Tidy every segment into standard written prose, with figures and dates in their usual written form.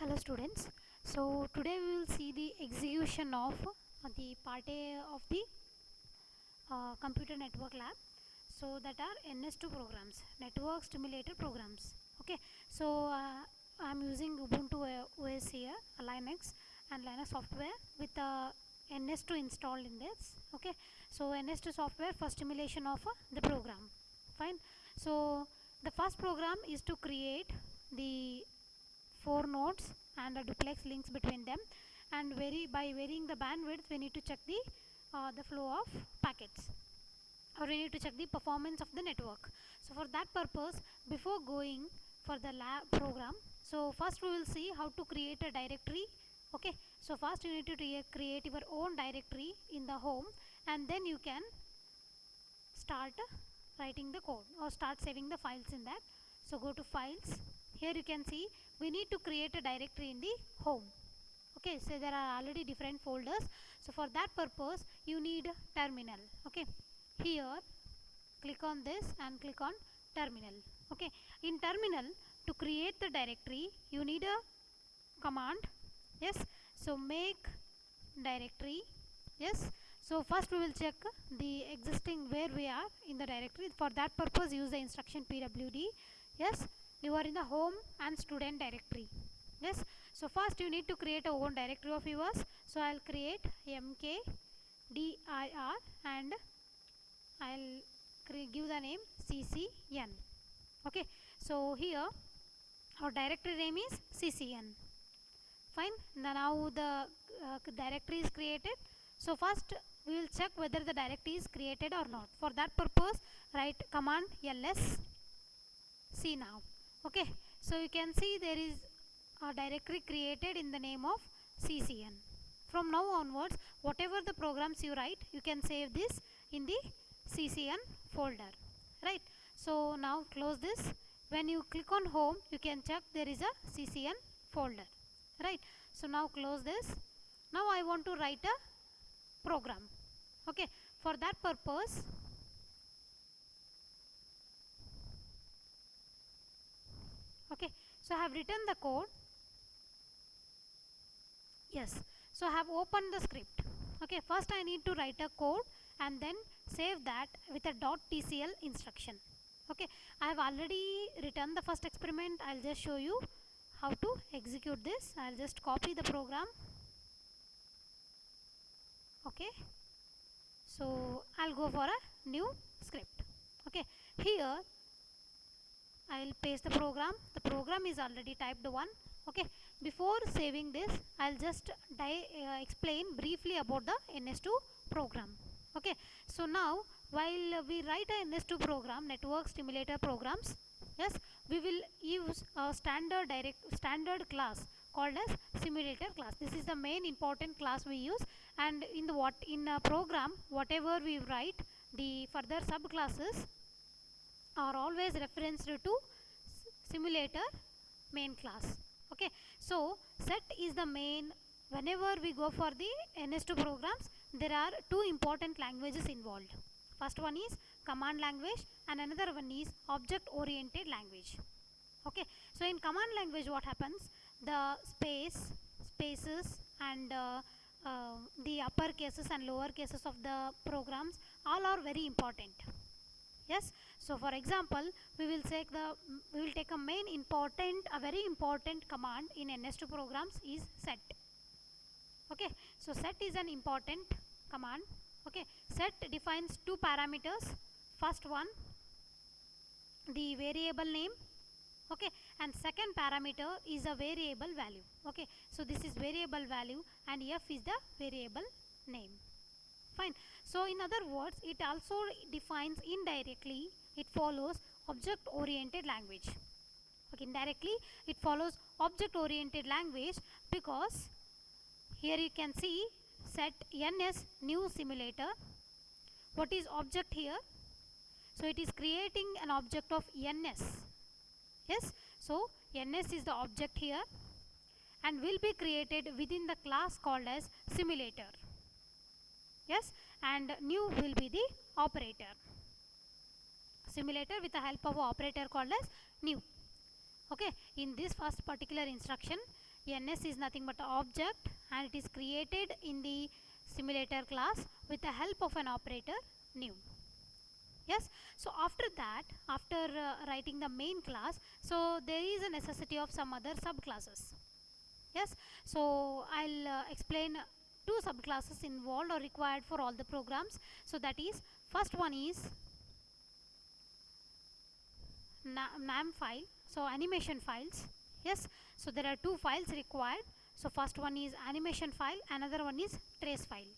Hello students. So today we will see the execution of the part A of the computer network lab. So that are NS2 programs, network stimulator programs. Okay. So I'm using Ubuntu OS here, Linux and Linux software with NS2 installed in this. Okay. So NS2 software for stimulation of the program. Fine. So the first program is to create the 4 nodes and a duplex links between them, and by varying the bandwidth we need to check the flow of packets, or we need to check the performance of the network. So for that purpose, before going for the lab program, so first we will see how to create a directory. Okay, so first you need to create your own directory in the home, and then you can start writing the code or start saving the files in that. So go to files. Here you can see we need to create a directory in the home. Okay, so there are already different folders. So for that purpose you need terminal. Okay, here click on this and click on terminal. Okay, in terminal, to create the directory you need a command. Yes, so make directory. Yes, so first we will check the existing where we are in the directory. For that purpose use the instruction pwd. Yes, you are in the home and student directory. Yes, so first you need to create a own directory of yours. So I'll create mkdir and I'll give the name ccn. Okay, so here our directory name is ccn. Fine, now the directory is created. So first we will check whether the directory is created or not. For that purpose write command ls see now. Okay, so you can see there is a directory created in the name of ccn. From now onwards, whatever the programs you write, you can save this in the ccn folder, right? So now close this. When you click on home, you can check there is a ccn folder, right? So now close this. Now I want to write a program. Okay, for that purpose, okay, so I have written the code. Yes, so I have opened the script. Okay, first I need to write a code and then save that with a .tcl instruction. Okay, I have already written the first experiment. I'll just show you how to execute this. I'll just copy the program. Okay, so I'll go for a new script. Okay, here I'll paste the program. The program is already typed 1. Okay, before saving this, I'll just explain briefly about the NS2 program. Okay, so now while we write a NS2 program, network stimulator programs, yes, we will use a standard class called as simulator class. This is the main important class we use, and in a program, whatever we write, the further subclasses are always referenced to simulator main class. Okay, so set is the main. Whenever we go for the NS2 programs, there are two important languages involved. First one is command language and another one is object oriented language. Okay, so in command language what happens, the spaces and the upper cases and lower cases of the programs all are very important. Yes, so for example, we will take a very important command in NS2 programs is set. Okay, so set is an important command. Okay, set defines two parameters. First one, the variable name. Okay, and second parameter is a variable value. Okay, so this is variable value and f is the variable name. Fine, so in other words, it also defines indirectly, it follows object oriented language. Okay, indirectly it follows object oriented language, because here you can see set ns new simulator. What is object here? So it is creating an object of ns. Yes, so ns is the object here and will be created within the class called as simulator. Yes, and new will be the operator. Simulator with the help of operator called as new. Okay, in this first particular instruction, ns is nothing but object, and it is created in the simulator class with the help of an operator new. Yes, so after that, after writing the main class, so there is a necessity of some other subclasses. Yes, so I'll explain two subclasses involved or required for all the programs. So that is, first one is nam file, so animation files. Yes, so there are two files required. So first one is animation file, another one is trace file.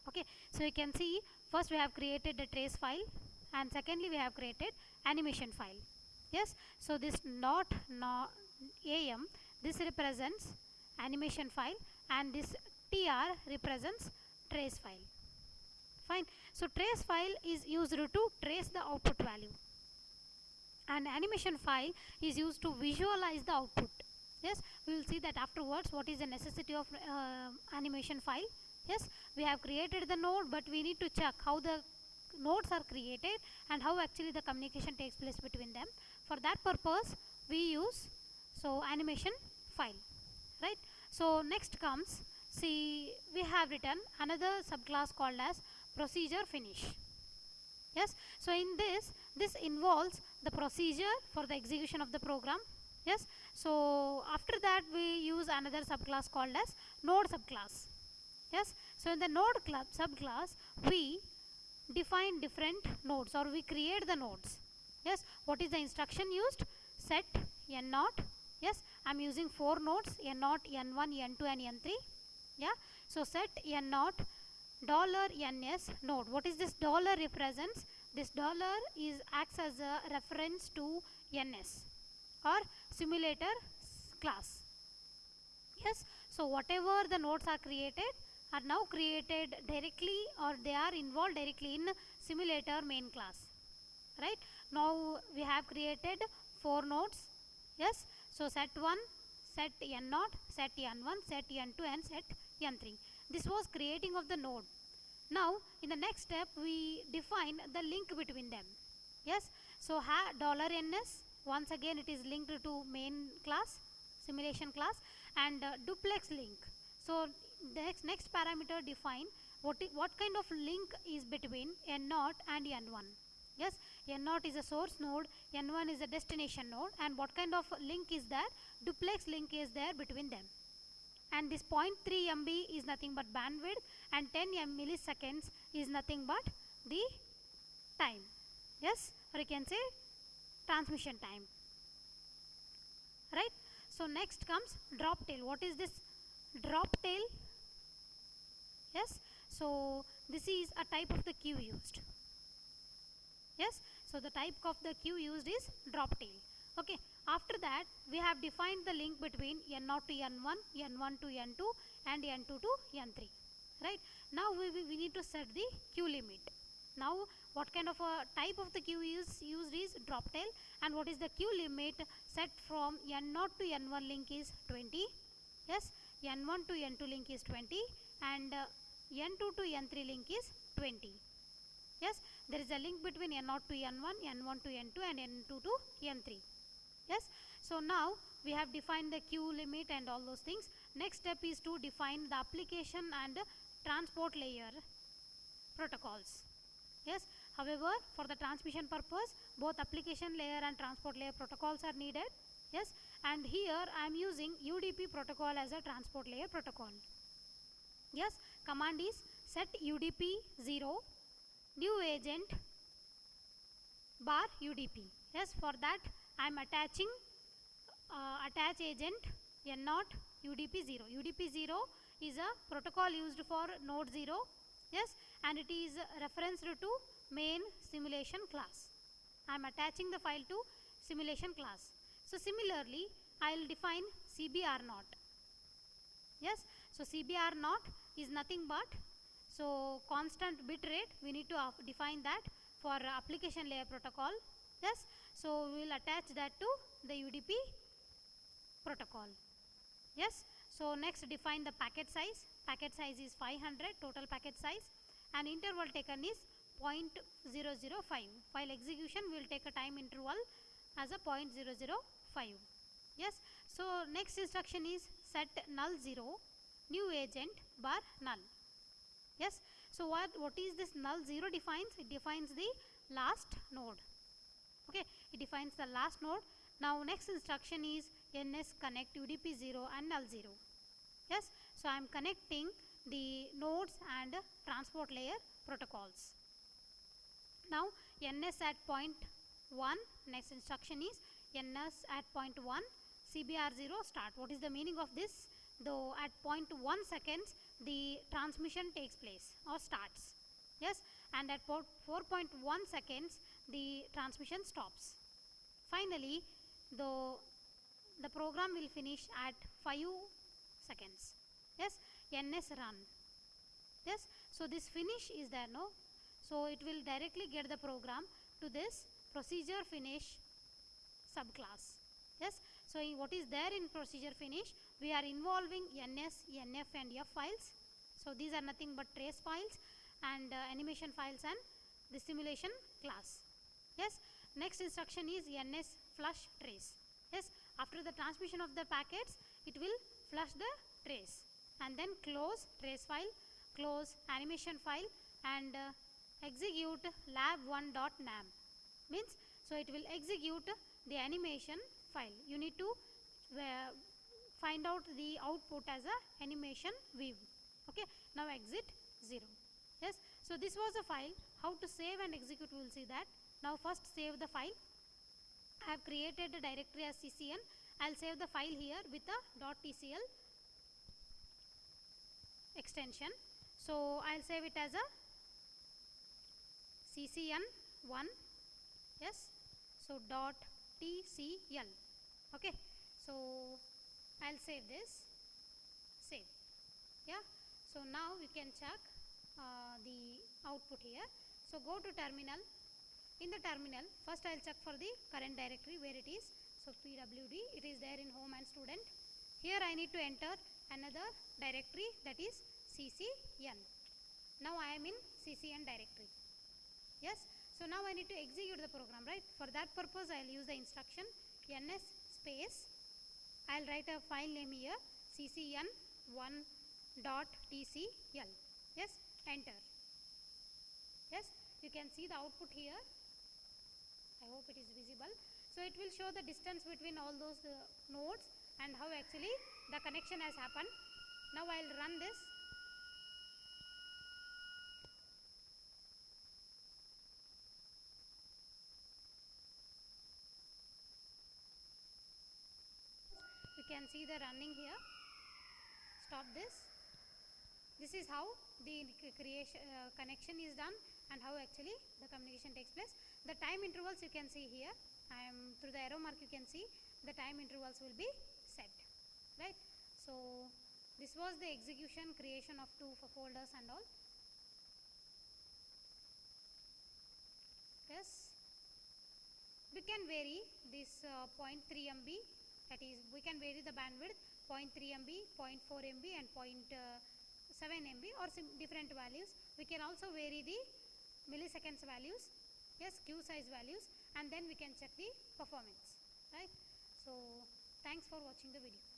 Okay, so you can see, first we have created a trace file, and secondly we have created animation file. Yes, so this not am, this represents animation file, and this tr represents trace file. Fine, so trace file is used to trace the output value, and animation file is used to visualize the output. Yes, we will see that afterwards what is the necessity of animation file. Yes, we have created the node, but we need to check how the nodes are created and how actually the communication takes place between them. For that purpose we use so animation file, right? So next comes, see, we have written another subclass called as procedure finish. Yes, so in this involves the procedure for the execution of the program. Yes, so after that we use another subclass called as node subclass. Yes, so in the node subclass we define different nodes, or we create the nodes. Yes, what is the instruction used? Set n0. Yes, I'm using 4 nodes, n0, n1, n2 and n3. Yeah, so set n0 $ns node. What is this dollar represents? This dollar is acts as a reference to ns, or simulator class. Yes, so whatever the nodes are created are now created directly, or they are involved directly in simulator main class. Right, now we have created 4 nodes. Yes, so set 1, set n0, set n1, set n2 and set n3. This was creating of the node. Now in the next step we define the link between them. Yes, so $ns, once again it is linked to main class, simulation class, and duplex link. So the next parameter define what kind of link is between n0 and n1. Yes, n0 is a source node, n1 is a destination node, and what kind of link is there? Duplex link is there between them. And this 0.3 MB is nothing but bandwidth, and 10 milliseconds is nothing but the time. Yes, or you can say transmission time. Right, so next comes drop tail. What is this drop tail? Yes, so this is a type of the queue used. Yes, so the type of the queue used is drop tail. Okay, after that we have defined the link between n0 to n1, n1 to n2 and n2 to n3. Right, now we need to set the queue limit. Now what kind of a type of the queue is used is drop tail, and what is the queue limit set from n0 to n1 link is 20. Yes, n1 to n2 link is 20, and n2 to n3 link is 20. Yes, there is a link between n0 to n1, n1 to n2 and n2 to n3. Yes, so now we have defined the queue limit and all those things. Next step is to define the application and transport layer protocols. Yes, however, for the transmission purpose both application layer and transport layer protocols are needed. Yes, and here I am using UDP protocol as a transport layer protocol. Yes, command is set UDP 0 new agent bar UDP. Yes, for that I am attaching attach agent n0 UDP 0. UDP 0 is a protocol used for node 0. Yes, and it is referenced to main simulation class. I am attaching the file to simulation class. So similarly I will define CBR0. Yes, so CBR0 is nothing but so constant bit rate. We need to define that for application layer protocol. Yes, so we will attach that to the UDP protocol. Yes, so next define the packet size. Packet size is 500 total packet size, and interval taken is 0.005. While execution will take a time interval as a 0.005. Yes, so next instruction is set null 0, new agent bar null. Yes, so what is this null 0 defines? It defines the last node. Okay, it defines the last node. Now next instruction is ns connect udp 0 and null 0. Yes, so I am connecting the nodes and transport layer protocols. Now ns at point 1, next instruction is ns at point 1 cbr0 start. What is the meaning of this? Though at 0.1 seconds the transmission takes place or starts. Yes, and at 4.1 seconds the transmission stops. Finally, the program will finish at 5 seconds. Yes, ns run. Yes, so this finish is there, no? So it will directly get the program to this procedure finish subclass. Yes, so what is there in procedure finish? We are involving ns, nf and f files. So these are nothing but trace files and animation files and the simulation class. Yes, next instruction is ns flush trace. Yes, after the transmission of the packets, it will flush the trace and then close trace file, close animation file and execute lab1.nam. Means, so it will execute the animation file. You need to find out the output as a animation view. Okay, now exit 0. Yes, so this was a file. How to save and execute, we will see that. Now first save the file. I have created a directory as ccn. I will save the file here with a .tcl extension. So I will save it as a ccn1. Yes, so .tcl. Okay, so I will save this. Save. Yeah, so now we can check the output here. So go to terminal. In the terminal, first I will check for the current directory where it is. So pwd, it is there in home and student. Here I need to enter another directory, that is ccn. Now I am in ccn directory. Yes, so now I need to execute the program, right? For that purpose I will use the instruction ns space. I will write a file name here ccn1.tcl. Yes, enter. Yes, you can see the output here. I hope it is visible. So it will show the distance between all those nodes and how actually the connection has happened. Now I will run this. You can see the running here. Stop this. This is how the connection is done and how actually the communication takes place. The time intervals you can see here. I am through the arrow mark, you can see the time intervals will be set, right? So this was the execution, creation of two folders and all. Yes, we can vary this 0.3 MB, that is we can vary the bandwidth 0.3 MB, 0.4 MB and 0.7 MB or different values. We can also vary the milliseconds values, yes, queue size values, and then we can check the performance, right? So thanks for watching the video.